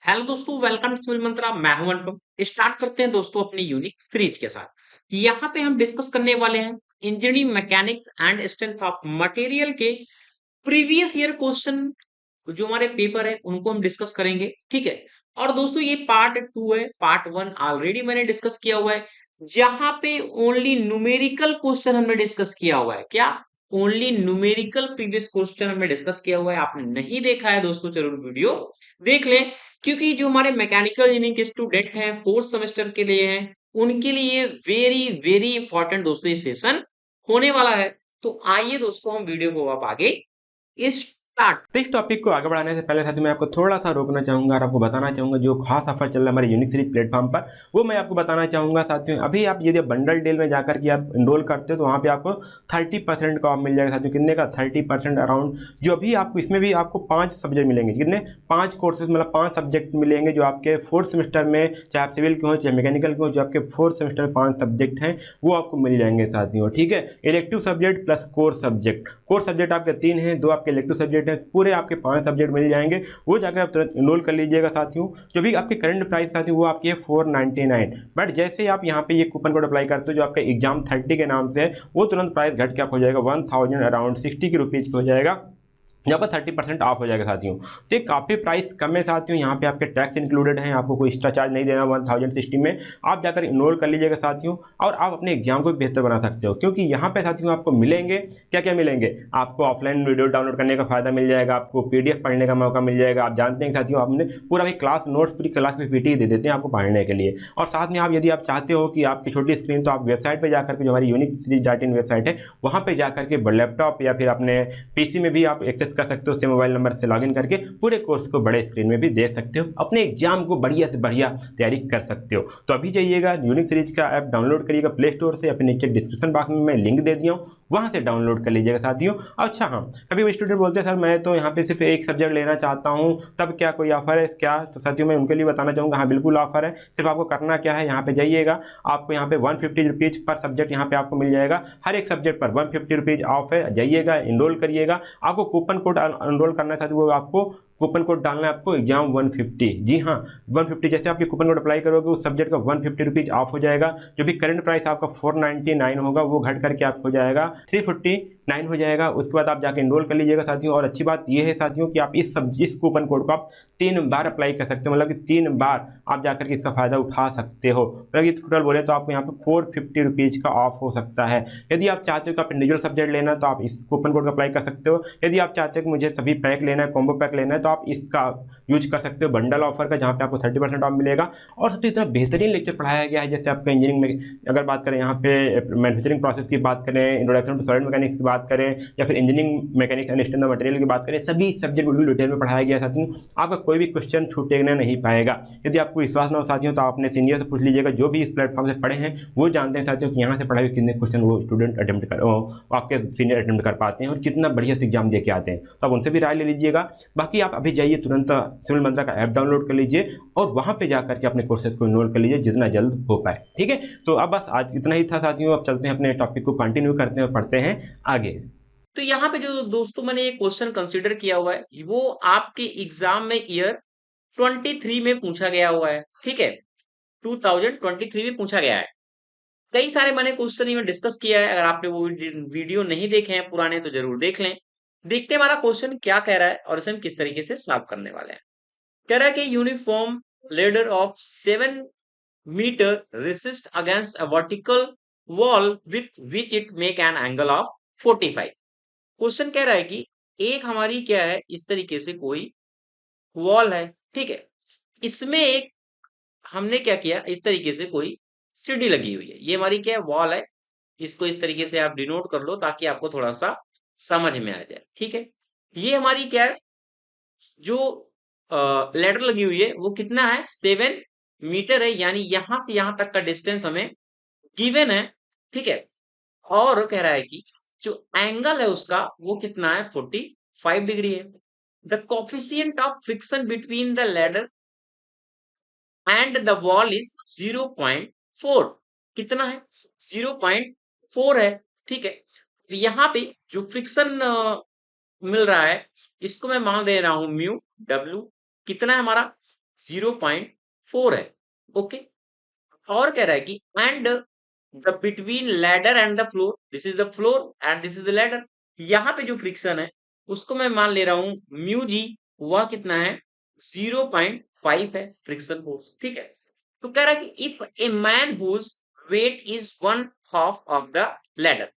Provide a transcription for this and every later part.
Hello दोस्तों, welcome to civil मंत्रा। मैं हूं अनुपम। स्टार्ट करते हैं दोस्तों अपनी यूनिक सीरीज के साथ। यहाँ पे हम डिस्कस करने वाले हैं engineering mechanics and strength of material के प्रीवियस ईयर क्वेश्चन। जो हमारे पेपर है उनको हम डिस्कस करेंगे, ठीक है। और दोस्तों ये पार्ट टू है। पार्ट वन ऑलरेडी मैंने डिस्कस किया हुआ है, जहां पे ओनली न्यूमेरिकल क्वेश्चन हमने डिस्कस किया हुआ है। क्या? ओनली न्यूमेरिकल प्रीवियस क्वेश्चन हमने डिस्कस किया हुआ है। आपने नहीं देखा है दोस्तों, जरूर वीडियो देख लें, क्योंकि जो हमारे मैकेनिकल इंजीनियरिंग के स्टूडेंट हैं, फोर्थ सेमेस्टर के लिए हैं, उनके लिए वेरी वेरी इंपॉर्टेंट दोस्तों ये सेशन होने वाला है। तो आइए दोस्तों हम वीडियो को अब आगे स्टार्ट। तो इस टॉपिक को आगे बढ़ाने से पहले साथियों मैं आपको थोड़ा सा रोकना चाहूँगा और आपको बताना चाहूँगा जो खास ऑफर चल रहा है हमारे यूनिक सीरीज प्लेटफॉर्म पर, वो मैं आपको बताना चाहूँगा साथियों। अभी आप यदि बंडल डील में जाकर के आप इनरोल करते हो तो वहाँ पे आपको 30% का ऑफ मिल जाएगा साथियों। कितने का? 30% अराउंड। जो अभी आपको इसमें भी आपको 5 सब्जेक्ट मिलेंगे। कितने? 5 कोर्सेज, मतलब 5 सब्जेक्ट मिलेंगे जो आपके फोर्थ सेमेस्टर में, चाहे आप सिविल के हो चाहे मैकेनिकल के हो, जो आपके फोर्थ सेमेस्टर में 5 सब्जेक्ट हैं वो आपको मिल जाएंगे साथियों, ठीक है। Elective subject plus core subject. Core subject आपके 3 हैं, 2 आपके इलेक्टिव सब्जेक्ट हैं, पूरे आपके 5 सब्जेक्ट मिल जाएंगे। वो जाकर आप तुरंत इनरोल कर लीजिएगा साथियों। जो भी आपकी करंट प्राइस साथियों वो आपकी है 499, बट जैसे आप यहाँ पे ये कूपन कोड अप्लाई करते हो जो आपका एग्जाम 30 के नाम से है, वो तुरंत प्राइस घट के आप हो जाएगा 1000 अराउंड 60 की रुपीज़ हो जाएगा, यहाँ पर 30% ऑफ हो जाएगा साथियों। तो ये काफ़ी प्राइस कम है साथियों। यहाँ पे आपके टैक्स इंक्लूडेड हैं, आपको कोई एक्स्ट्रा चार्ज नहीं देना। 1060 में आप जाकर इनरोल कर लीजिएगा साथियों, और आप अपने एग्जाम को बेहतर बना सकते हो। क्योंकि यहाँ पे साथियों आपको मिलेंगे क्या क्या मिलेंगे? आपको ऑफलाइन वीडियो डाउनलोड करने का फायदा मिल जाएगा, आपको पीडीएफ पढ़ने का मौका मिल जाएगा। आप जानते हैं साथियों, आपने पूरा भी क्लास नोट्स, पूरी क्लास में पीटी दे देते हैं आपको पढ़ने के लिए। और साथ में आप यदि आप चाहते हो कि आपकी छोटी स्क्रीन, तो आप वेबसाइट पर जाकर के, जो हमारी unique series dot in website है, वहाँ पर जाकर के लैपटॉप या फिर अपने पीसी में भी आप एक्सेस कर सकते हो। उससे मोबाइल नंबर से लॉगिन करके पूरे कोर्स को बड़े स्क्रीन में भी देख सकते हो, अपने एग्जाम को बढ़िया से बढ़िया तैयारी कर सकते हो। तो अभी जाइएगा यूनिक सीरीज का ऐप डाउनलोड करिएगा प्ले स्टोर से, अपने नीचे डिस्क्रिप्शन बॉक्स में मैं लिंक दे दिया हूँ, वहाँ से डाउनलोड कर लीजिएगा साथियों। अच्छा हाँ, कभी वो स्टूडेंट बोलते हैं सर मैं तो यहाँ पे सिर्फ एक सब्जेक्ट लेना चाहता हूँ, तब क्या कोई ऑफर है क्या? तो साथियों मैं उनके लिए बताना चाहूँगा, हाँ बिल्कुल ऑफर है। सिर्फ आपको करना क्या है, यहाँ पे जाइएगा, आपको यहाँ पे 150 रुपीज़ पर सब्जेक्ट यहाँ पे आपको मिल जाएगा। हर एक सब्जेक्ट पर 150 रुपीज़ ऑफ है। जाइएगा, इनरोल करिएगा। आपको कूपन कोड इनरोल करना है, वो आपको कूपन कोड डालना है आपको एग्जाम 150। जी हाँ, 150। जैसे आपके कूपन कोड अप्लाई करोगे उस सब्जेक्ट का 150 रुपीज़ ऑफ हो जाएगा। जो भी करंट प्राइस आपका 499 होगा वो घट करके आपको हो जाएगा 349 हो जाएगा। उसके बाद आप जाके इनरोल कर लीजिएगा साथियों। और अच्छी बात यह है साथियों कि आप इस कूपन कोड को आप 3 बार अप्लाई कर सकते हो, मतलब कि 3 बार आप जाकर के इसका फायदा उठा सकते हो। मतलब ये टोटल बोले तो आपको यहाँ पे 450 रुपीज़ का ऑफ हो सकता है। यदि आप चाहते हो कि आप इंडिविजुअल सब्जेक्ट लेना तो आप इस कूपन कोड का अप्लाई कर सकते हो। यदि आप चाहते हो कि मुझे सभी पैक लेना है, कॉम्बो पैक लेना है, तो आप इसका यूज कर सकते हो, बंडल ऑफर का, जहाँ पे आपको 30% ऑफ मिलेगा। और सबसे इतना बेहतरीन लेक्चर पढ़ाया गया है। जैसे आपका इंजीनियरिंग में अगर बात करें, यहाँ पे मैन्युफैक्चरिंग प्रोसेस की बात करें, इंट्रोडक्शन टू सॉलिड मैकेनिक्स की बात करें, या फिर engineering mechanics and strength of material की बात करें, सभी सब्जेक्ट बिल्कुल डिटेल में पढ़ाया गया है साथियों। आपका कोई भी क्वेश्चन छूटेगा नहीं पाएगा। यदि आपको विश्वास ना हो साथियों तो आप अपने सीनियर से पूछ लीजिएगा, जो भी इस प्लेटफॉर्म से पढ़े हैं वो जानते हैं साथियों कि यहाँ से पढ़ाए हुए कितने क्वेश्चन वो स्टूडेंट अटेम्प्ट कर, आपके सीनियर अटेम्प्ट कर पाते हैं और कितना बढ़िया से एग्जाम दे के आते हैं। तो आप उनसे भी राय ले लीजिएगा। बाकी आप अभी जाइए तुरंत सिविल मंत्रा का ऐप डाउनलोड कर लीजिए और वहाँ पे जाकर के अपने कोर्सेज को इनरोल कर लीजिए जितना जल्द हो पाए, ठीक है। तो अब बस आज इतना ही था साथियों। अब चलते हैं अपने टॉपिक को कंटिन्यू करते हैं और पढ़ते हैं आगे। तो यहाँ पे जो दोस्तों मैंने ये क्वेश्चन कंसीडर किया हुआ है, वो आपके एग्जाम में ईयर 23 में पूछा गया हुआ है, ठीक है। 2023 में पूछा गया है। कई सारे मैंने क्वेश्चन में डिस्कस किया है। अगर आपने वो वीडियो नहीं देखे हैं पुराने, तो जरूर देख लें। देखते हैं हमारा क्वेश्चन क्या कह रहा है और इसे हम किस तरीके से सॉल्व करने वाले हैं। कह रहा है कि uniform ladder of 7 metre resist against a vertical wall with which it make an angle of 45। Question कह रहा है कि एक हमारी क्या है, इस तरीके से कोई वॉल है, ठीक है। इसमें एक हमने क्या किया, इस तरीके से कोई सीढ़ी लगी हुई है। ये हमारी क्या है, वॉल है। इसको इस तरीके से आप डिनोट कर लो ताकि आपको थोड़ा सा समझ में आ जाए, ठीक है। ये हमारी क्या है, जो लेटर लगी हुई है वो कितना है, 7 मीटर है। यानी यहां से यहां तक का डिस्टेंस हमें गिवन है, ठीक है। और कह रहा है कि जो एंगल है उसका वो कितना है, 45 डिग्री है। The coefficient of friction between the ladder and the wall is 0.4। कितना है, 0.4 है, ठीक है। यहाँ पे जो फ्रिक्शन मिल रहा है, इसको मैं मान दे रहा हूं म्यू डब्ल्यू। कितना है हमारा, 0.4 है। ओके, और कह रहा है कि and the between ladder and the floor, this is the floor and this is the ladder. यहाँ पे जो फ्रिक्शन है उसको मैं मान ले रहा हूं म्यू जी, वह कितना है 0.5 है फ्रिक्शन फोर्स। ठीक है, तो कह रहा है कि if a man whose weight is one half of the ladder.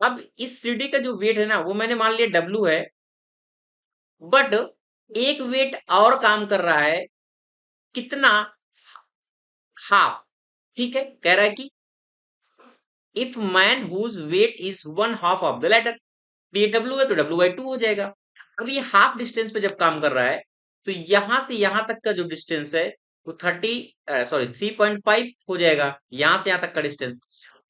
अब इस सीढ़ी का जो वेट है ना वो मैंने मान लिया डब्ल्यू है, बट एक वेट और काम कर रहा है, कितना, हाफ। ठीक है, कह रहा है कि if man whose weight is one half of the ladder, ये डब्ल्यू है तो डब्ल्यू बाई टू हो जाएगा। अब ये हाफ डिस्टेंस पे जब काम कर रहा है तो यहां से यहां तक का जो डिस्टेंस है वो 3.5 हो जाएगा, यहां से यहां तक का डिस्टेंस।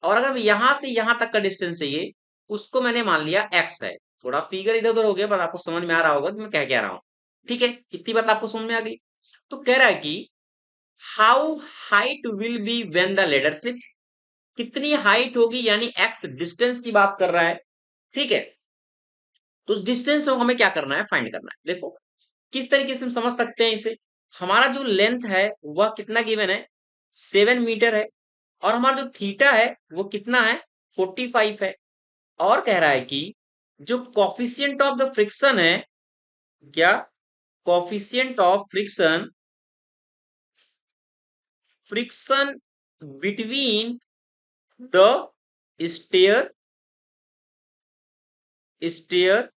और अगर यहां से यहां तक का डिस्टेंस चाहिए, उसको मैंने मान लिया एक्स है। थोड़ा फिगर इधर उधर हो गया, बस आपको समझ में आ रहा होगा कि मैं क्या कह रहा हूँ। ठीक है, इतनी बात आपको समझ में आ गई। तो कह रहा है कि how height will be when the ladder slip, कितनी हाइट होगी, यानी एक्स डिस्टेंस की बात कर रहा है। ठीक है, तो उस डिस्टेंस को हमें क्या करना है, फाइंड करना है। देखो किस तरीके से हम समझ सकते हैं इसे। हमारा जो लेंथ है वह कितना गिवन है, 7 मीटर है, और हमारा जो थीटा है वो कितना है, 45 है। और कह रहा है कि जो कॉफिशिएंट ऑफ द फ्रिक्शन है, क्या, coefficient of friction, friction between the stair stair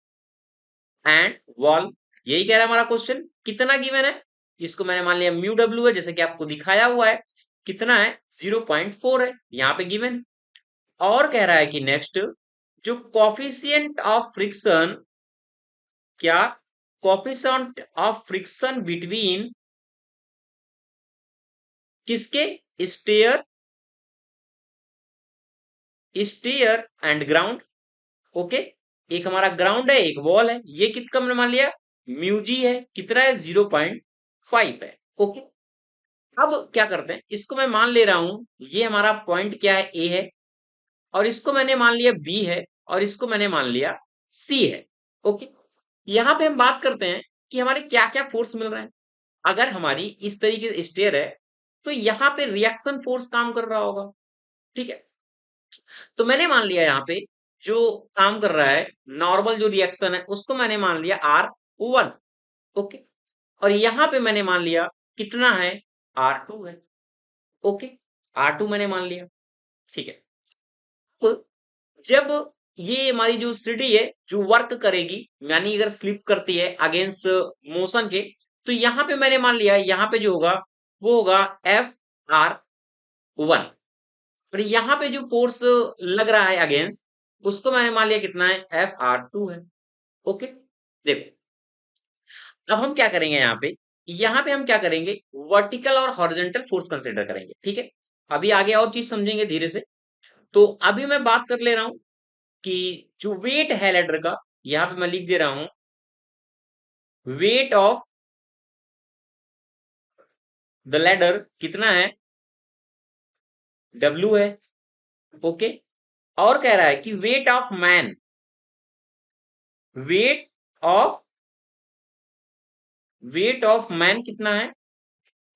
and wall, यही कह रहा है हमारा क्वेश्चन। कितना गिवन है, इसको मैंने मान लिया म्यू डब्ल्यू है, जैसे कि आपको दिखाया हुआ है। कितना है, 0.4 है, यहाँ पे गिवन। और कह रहा है कि नेक्स्ट, जो कॉफिशिएंट ऑफ फ्रिक्शन, क्या, कॉफिशिएंट ऑफ फ्रिक्शन बिटवीन किसके, stair stair and ground. Okay, एक हमारा ग्राउंड है, एक वॉल है, ये कितना हमने मान लिया, म्यूजी है, कितना है 0.5 है। ओके, अब क्या करते हैं, इसको मैं मान ले रहा हूं, ये हमारा पॉइंट क्या है, ए है, और इसको मैंने मान लिया बी है, और इसको मैंने मान लिया सी है। ओके, यहां पे हम बात करते हैं कि हमारे क्या क्या फोर्स मिल रहे हैं। अगर हमारी इस तरीके से स्टेयर है तो यहाँ पे रिएक्शन फोर्स काम कर रहा होगा। ठीक है, तो मैंने मान लिया यहाँ पे जो काम कर रहा है, नॉर्मल जो रिएक्शन है उसको मैंने मान लिया R1। ओके, और यहाँ पे मैंने मान लिया कितना है, R2 है। ओके, R2 मैंने मान लिया। ठीक है, तो जब ये हमारी जो सीढ़ी है जो वर्क करेगी, यानी अगर स्लिप करती है अगेंस्ट मोशन के, तो यहाँ पे मैंने मान लिया यहाँ पे जो होगा वो होगा FR1, और यहाँ पे जो फोर्स लग रहा है अगेंस्ट, उसको मैंने मान लिया कितना है, FR2 है। ओके, देखो अब हम क्या करेंगे यहाँ पे हम क्या करेंगे, वर्टिकल और हॉरिजॉन्टल फोर्स कंसिडर करेंगे। ठीक है, अभी आगे और चीज समझेंगे धीरे से। तो अभी मैं बात कर ले रहा हूं कि जो वेट है लेडर का, यहाँ पे मैं लिख दे रहा हूं, वेट ऑफ द लेडर कितना है, W है। ओके, और कह रहा है कि weight of man, weight of weight of man कितना है,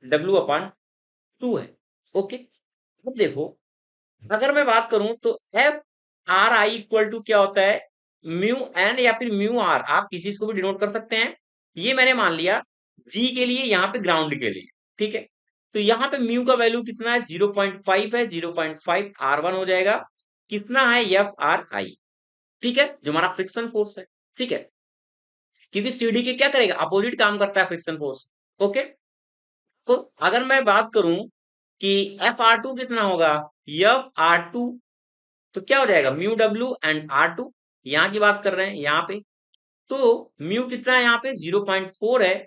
W/2 है। ओके, अब देखो अगर मैं बात करूं तो FRI इक्वल टू क्या होता है, म्यू एन या फिर म्यू आर, आप किसी को भी डिनोट कर सकते हैं। ये मैंने मान लिया जी के लिए, यहाँ पे ग्राउंड के लिए। ठीक है, तो यहाँ पे म्यू का वैल्यू कितना है, 0.5 है, 0.5 R1 हो जाएगा। कितना है, FRI। ठीक है, जो हमारा फ्रिक्शन फोर्स है। ठीक है, क्योंकि सीडी के क्या करेगा, अपोजिट काम करता है फ्रिक्शन फोर्स। ओके, तो अगर मैं बात करूं कि FR2 कितना होगा, FR2, तो क्या हो जाएगा, म्यू डब्ल्यू एंड R2, यहाँ की बात कर रहे हैं यहाँ पे। तो म्यू कितना है यहाँ पे, 0.4 है,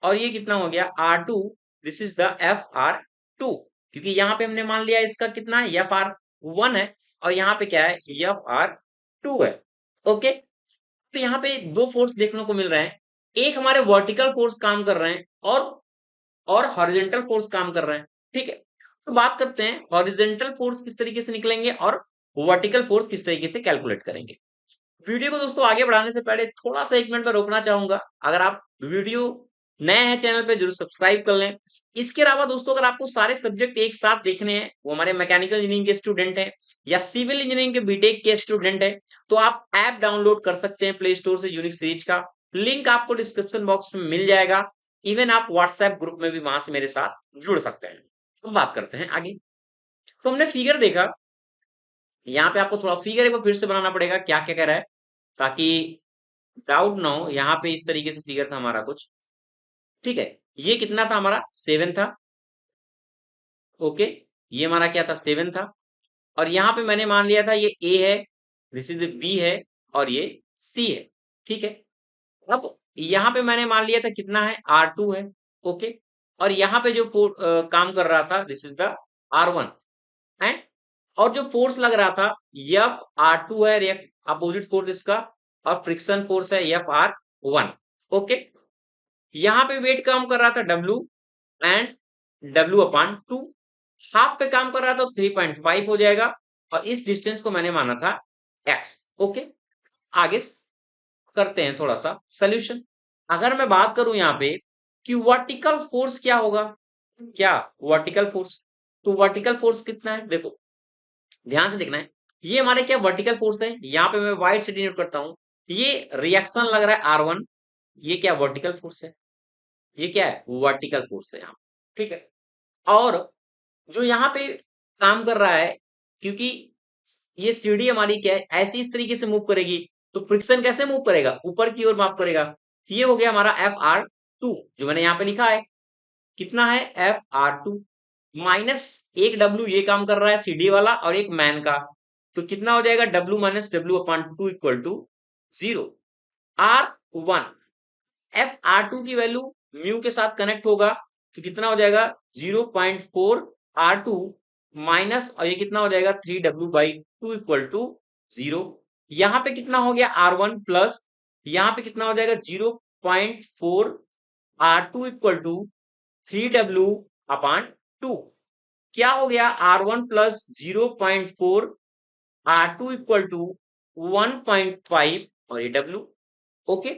और ये कितना हो गया R2, this is the FR2, क्योंकि यहाँ पे हमने मान लिया इसका कितना है, FR1 है, और यहाँ पे क्या है, FR2 है। ओके, तो यहाँ पे दो फोर्स देखने को मिल रहे हैं, एक हमारे वर्टिकल फोर्स काम कर रहे हैं, और हॉरिजेंटल फोर्स काम कर रहे हैं। ठीक है, तो बात करते हैं हॉरिजेंटल फोर्स किस तरीके से निकलेंगे और वर्टिकल फोर्स किस तरीके से कैलकुलेट करेंगे। वीडियो को दोस्तों आगे बढ़ाने से पहले थोड़ा सा 1 मिनट में रोकना चाहूंगा। अगर आप वीडियो नए हैं चैनल पे जरूर सब्सक्राइब कर लें। इसके अलावा दोस्तों अगर आपको सारे सब्जेक्ट एक साथ देखने हैं, वो हमारे मैकेनिकल इंजीनियरिंग के स्टूडेंट हैं या सिविल इंजीनियरिंग के बीटेक के स्टूडेंट हैं, तो आप ऐप डाउनलोड कर सकते हैं प्ले स्टोर से यूनिक सीरीज का। लिंक आपको डिस्क्रिप्शन बॉक्स में मिल जाएगा। इवन आप व्हाट्सएप ग्रुप में भी वहां से मेरे साथ जुड़ सकते हैं। तो बात करते हैं आगे। तो हमने फिगर देखा, यहाँ पे आपको थोड़ा फिगर एक बार फिर से बनाना पड़ेगा क्या क्या कह रहा है, ताकि डाउट ना हो। यहाँ पे इस तरीके से फिगर था हमारा कुछ, ठीक है। ये कितना था हमारा 7 था, ओके। ये हमारा क्या था 7 था। और यहाँ पे मैंने मान लिया था ये ए है, दिस इज बी है, और ये सी है, ठीक है। अब यहाँ पे मैंने मान लिया था कितना है R2 है, ओके। और यहाँ पे जो काम कर रहा था दिस इज द R1 है। और जो फोर्स लग रहा था एफ R2 है, अपोजिट फोर्स इसका, और फ्रिक्शन फोर्स है FR1, ओके। यहाँ पे वेट काम कर रहा था W एंड W/2। हाफ पे काम कर रहा था तो 3.5 हो जाएगा। और इस डिस्टेंस को मैंने माना था x, ओके। आगे करते हैं थोड़ा सा सोल्यूशन। अगर मैं बात करूं यहाँ पे कि वर्टिकल फोर्स क्या होगा, क्या वर्टिकल फोर्स, तो वर्टिकल फोर्स कितना है, देखो ध्यान से देखना है। ये हमारे क्या वर्टिकल फोर्स है, यहाँ पे मैं व्हाइट से डिनोट करता हूं। ये रिएक्शन लग रहा है R1, ये क्या वर्टिकल फोर्स है, ये क्या है वर्टिकल फोर्स है यहाँ, ठीक है। और जो यहाँ पे काम कर रहा है, क्योंकि ये सीढ़ी हमारी क्या है ऐसी इस तरीके से मूव करेगी, तो फ्रिक्शन कैसे मूव करेगा, ऊपर की ओर मूव करेगा। तो ये हो गया हमारा FR2 जो मैंने यहाँ पे लिखा है, कितना है FR2 माइनस एक W, ये काम कर रहा है सीढ़ी वाला और एक मैन का, तो कितना हो जाएगा W minus W/2 equal to 0। R1 FR2 की वैल्यू म्यू के साथ कनेक्ट होगा, तो कितना हो जाएगा 0.4 R2 माइनस, और ये कितना हो जाएगा 3W/2 इक्वल टू 0। यहाँ पे कितना हो गया R1 प्लस, यहाँ पे कितना हो जाएगा 0.4 R2 इक्वल टू 3W/2। क्या हो गया R1 plus 0.4 R2 equal to 1.5 और ये W, ओके।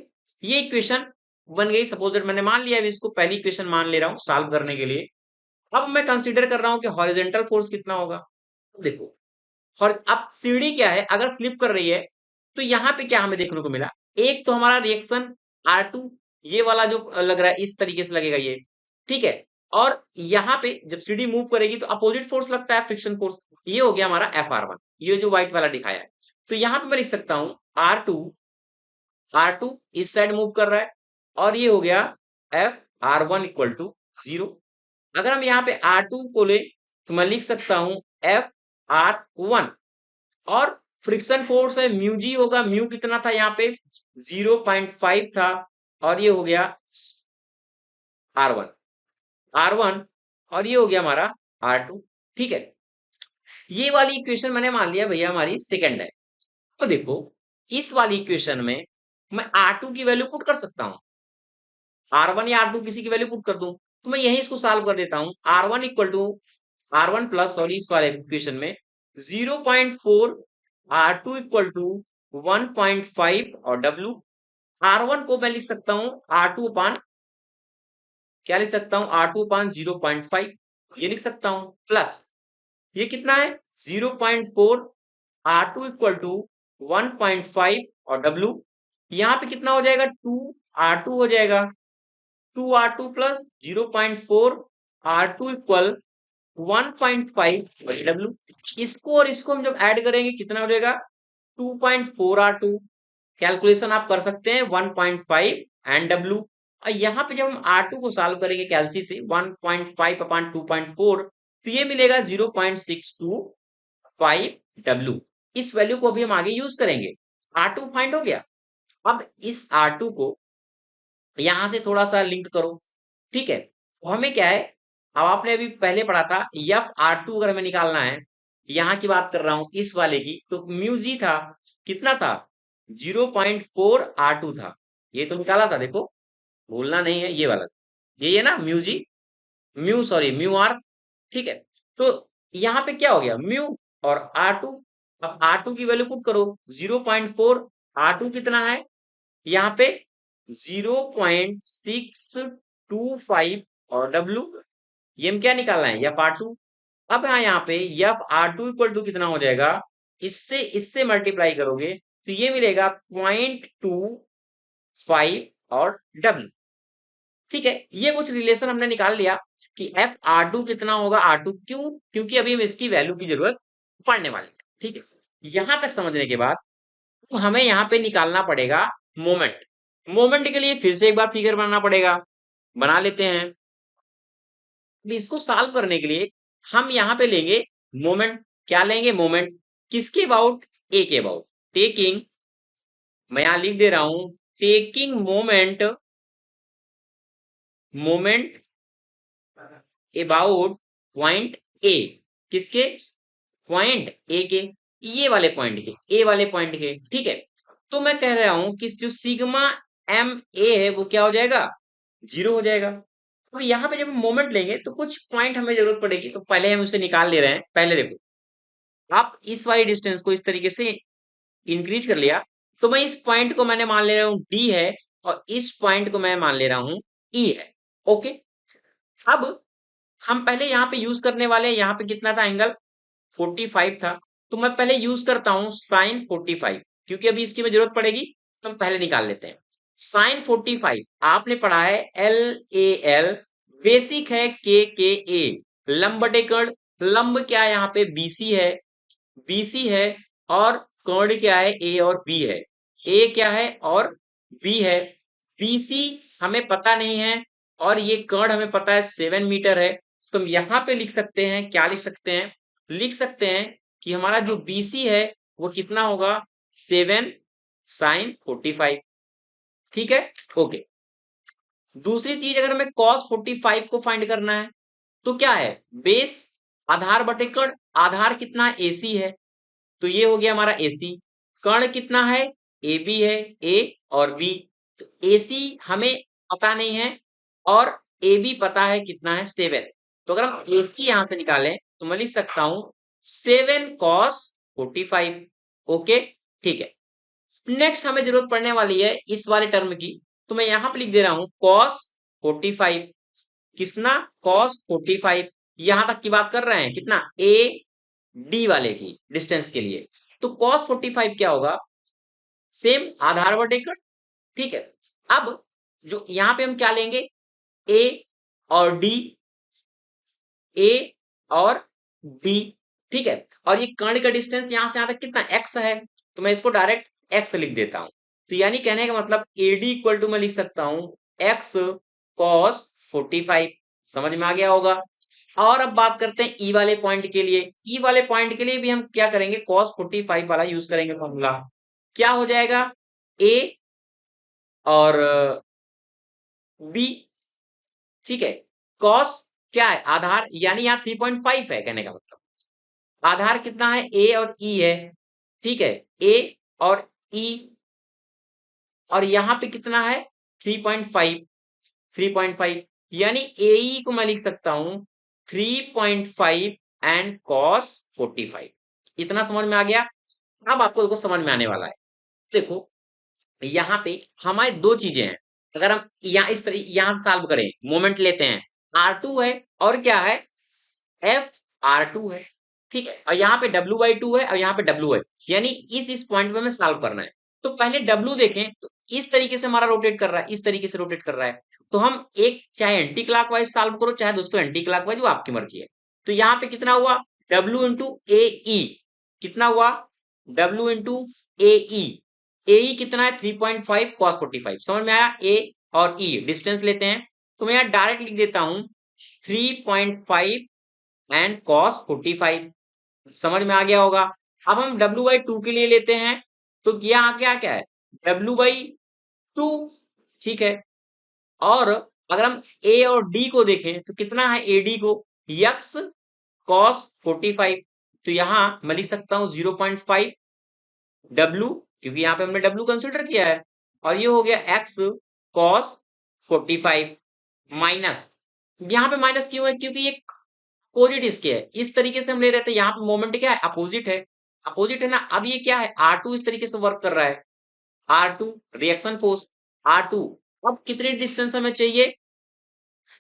ये इक्वेशन बन गई। सपोज दैट मैंने मान लिया, इसको पहली इक्वेशन मान ले रहा हूं सॉल्व करने के लिए। अब मैं कंसीडर कर रहा हूं कि हॉरिजॉन्टल फोर्स कितना होगा। देखो, और अब सीढ़ी क्या है, अगर स्लिप कर रही है तो यहाँ पे क्या हमें देखने को मिला, एक तो हमारा रिएक्शन R2, ये वाला जो लग रहा है इस तरीके से लगेगा ये, ठीक है। और यहाँ पे जब सीढ़ी मूव करेगी तो अपोजिट फोर्स लगता है फ्रिक्शन फोर्स, ये हो गया हमारा FR1, ये जो व्हाइट वाला दिखाया है। तो यहाँ पे मैं लिख सकता हूँ R2 इस साइड मूव कर रहा है, और ये हो गया FR1 इक्वल टू 0। अगर हम यहाँ पे R2 को ले तो मैं लिख सकता हूं FR1, और फ्रिक्शन फोर्स है म्यू जी होगा, म्यू कितना था यहाँ पे 0.5 था, और ये हो गया R1 और ये हो गया हमारा R2, ठीक है। ये वाली इक्वेशन मैंने मान लिया भैया हमारी सेकंड है। तो देखो, इस वाली इक्वेशन में मैं R2 की वैल्यू पुट कर सकता हूं, R1 या R2 किसी की वैल्यू पुट कर दूं, तो मैं यही इसको सॉल्व कर देता हूं। R1 equal to R1 plus, sorry इस वाले इक्वेशन में 0.4 R2 इक्वल टू 1.5 और W। R1 को मैं लिख सकता हूं R2 अपान, क्या लिख सकता हूं R2 अपान 0.5, ये लिख सकता हूं, प्लस ये कितना है 0.4 R2 इक्वल टू 1.5 और W। यहाँ पे कितना हो जाएगा 2 R2 हो जाएगा, 2 R2 plus 0.4 R2 equal 1.5 W। इसको और इसको हम जब ऐड करेंगे कितना हो जाएगा 2.4 R2। कैलकुलेशन आप कर सकते हैं 1.5 एंड W। और यहाँ पे जब हम R2 को सॉल्व करेंगे कैलसी से 1.5 अपॉन 2.4, तो ये मिलेगा 0.625 W। इस वैल्यू को अभी हम आगे यूज करेंगे। R2 फाइंड हो गया। अब इस R2 को यहां से थोड़ा सा लिंक करो, ठीक है। तो हमें क्या है, अब आपने अभी पहले पढ़ा था FR2 अगर हमें निकालना है, यहाँ की बात कर रहा हूं इस वाले की, तो म्यू जी था, कितना था 0.4 R2 था, ये तो निकाला था, देखो भूलना नहीं है ये वाला, ये ना mu G, mu sorry mu R, ठीक है। तो यहाँ पे क्या हो गया म्यू और R2। अब R2 की वैल्यू पुट करो 0.4, R2 कितना है यहाँ पे 0.625 25 और W, ये हम क्या निकालना है, एफ आर टू। अब यहाँ पे F R two equal to कितना हो जाएगा, इससे इससे मल्टीप्लाई करोगे तो ये मिलेगा 0.25 और W। ठीक है, ये कुछ रिलेशन हमने निकाल लिया कि एफ आर टू कितना होगा, आर टू, क्यों, क्योंकि अभी हमें इसकी वैल्यू की जरूरत पड़ने वाली है। ठीक है, यहां तक समझने के बाद तो हमें यहाँ पे निकालना पड़ेगा मोमेंट। मोमेंट के लिए फिर से एक बार फिगर बनाना पड़ेगा, बना लेते हैं। अभी इसको सॉल्व करने के लिए हम यहाँ पे लेंगे मोमेंट। क्या लेंगे, मोमेंट किसके अबाउट, ए के अबाउट। टेकिंग, मैं यहां लिख दे रहा हूं, taking moment, moment about point A, किसके, पॉइंट ए के, ये वाले पॉइंट के, ए वाले पॉइंट के। ठीक है, तो मैं कह रहा हूं कि जो सिग्मा एम ए है वो क्या हो जाएगा, 0 हो जाएगा। अब यहाँ पे जब हम मोमेंट लेंगे तो कुछ पॉइंट हमें जरूरत पड़ेगी, तो पहले हम उसे निकाल ले रहे हैं। पहले देखो, आप इस वाली डिस्टेंस को इस तरीके से इंक्रीज कर लिया, तो मैं इस पॉइंट को मैंने मान ले रहा हूं डी है, और इस पॉइंट को मैं मान ले रहा हूं ई है। ओके, अब हम पहले यहाँ पे यूज करने वाले हैं, यहाँ पे कितना था एंगल, 45 था। तो मैं पहले यूज करता हूं साइन 45, क्योंकि अभी इसकी में जरूरत पड़ेगी, तो हम पहले निकाल लेते हैं। साइन 45 आपने पढ़ा है एल ए एल, बेसिक है के ए, लंब बटे कर्ण, लंब क्या है यहाँ पे बीसी है, बीसी है, और कर्ण क्या है, ए और बी है। ए क्या है और बी है। बीसी हमें पता नहीं है, और ये कर्ण हमें पता है 7 मीटर है। तो हम यहाँ पे लिख सकते हैं, क्या लिख सकते हैं, लिख सकते हैं कि हमारा जो बीसी है वो कितना होगा, 7 sin 45। ठीक है, ओके। दूसरी चीज, अगर हमें cos 45 को फाइंड करना है तो क्या है, बेस आधार बटे कर्ण, आधार कितना एसी है, तो ये हो गया हमारा एसी। कर्ण कितना है, ए बी है, ए और बी। तो एसी हमें पता नहीं है, और ए बी पता है कितना है, 7। तो अगर हम एसी यहां से निकालें तो मैं लिख सकता हूं 7 cos 45। ओके, ठीक है। नेक्स्ट हमें जरूरत पड़ने वाली है इस वाले टर्म की, तो मैं यहां पे लिख दे रहा हूं cos 45। कितना, cos 45, यहां तक की बात कर रहे हैं, कितना, ए डी वाले की डिस्टेंस के लिए। तो cos 45 क्या होगा, सेम आधार बटे कट। ठीक है, अब जो यहां पे हम क्या लेंगे, ए और डी, ए और बी। ठीक है, और ये कर्ण का डिस्टेंस यहां से यहां तक कितना, एक्स है, तो मैं इसको डायरेक्ट एक्स लिख देता हूं। तो यानी कहने का मतलब एडी इक्वल टू मैं लिख सकता हूं एक्स cos 45। समझ में आ गया होगा। और अब बात करते हैं ई वाले पॉइंट के लिए। ई वाले पॉइंट के लिए भी हम क्या करेंगे, cos 45 वाला यूज करेंगे फॉर्मूला। क्या हो जाएगा, ए और बी। ठीक है, cos क्या है, आधार, यानी यहाँ 3.5 है, कहने का मतलब आधार कितना है, ए और ई है। ठीक है, ए और ई, और यहाँ पे कितना है, 3.5, 3.5, यानी ए को मैं लिख सकता हूं 3.5 एंड cos 45। इतना समझ में आ गया। अब आपको देखो समझ में आने वाला है। देखो यहाँ पे हमारे दो चीजें हैं, अगर हम यहाँ इस तरह यहाँ सॉल्व करें, मोमेंट लेते हैं, R2 है और क्या है, एफ आर टू है। ठीक है, और यहाँ पे W/2 है और यहाँ पे W है, यानी इस पॉइंट पे हमें सॉल्व करना है। तो पहले W देखें, तो इस तरीके से हमारा रोटेट कर रहा है, इस तरीके से रोटेट कर रहा है। तो हम एक, चाहे एंटी क्लॉकवाइज सॉल्व करो, चाहे दोस्तों एंटी क्लॉकवाइज, वो आपकी मर्जी है। तो यहाँ पे कितना हुआ, W इंटू ए ई, कितना हुआ, W इंटू ए ई, ए ई कितना है, 3.5 cos 45। समझ में आया, ए और ई डिस्टेंस लेते हैं, तो मैं यहाँ डायरेक्ट लिख देता हूं 3.5 एंड cos 45। समझ में आ गया होगा। अब हम W/2 के लिए लेते हैं, तो यहाँ क्या क्या है, W/2। ठीक है, और अगर हम ए और डी को देखें तो कितना है, एडी को यक्स cos 45। तो यहां मैं लिख सकता हूं 0.5 W, क्योंकि यहाँ पे हमने W कंसिडर किया है, और ये हो गया x cos 45 माइनस, यहाँ पे माइनस क्यों है, क्योंकि ये अपोजिट इसके है, इस तरीके से हम ले रहे थे। यहाँ पे मोमेंट क्या है, अपोजिट है, अपोजिट है ना। अब ये क्या है, R2 इस तरीके से वर्क कर रहा है, R2 रिएक्शन फोर्स, R2। अब कितनी डिस्टेंस हमें चाहिए,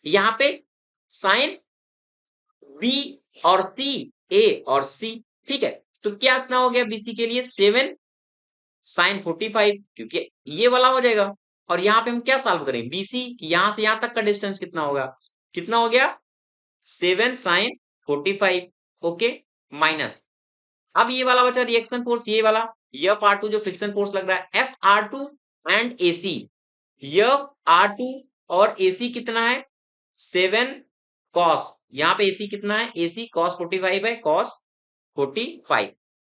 यहाँ पे साइन बी और सी, ए और सी, ठीक है। तो क्या इतना हो गया बीसी के लिए 7 साइन 45, क्योंकि ये वाला हो जाएगा। और यहाँ पे हम क्या सॉल्व करें, बीसी यहां से यहां तक का डिस्टेंस कितना होगा, कितना हो गया 7 साइन 45, ओके, माइनस, अब ये वाला बचा रिएक्शन फोर्स, ये वाला एफ आर टू जो फ्रिक्शन फोर्स लग रहा है, F R two and AC, F R two और एसी कितना है 7 कॉस, यहाँ पे एसी कितना है, एसी कॉस 45 है, कॉस 45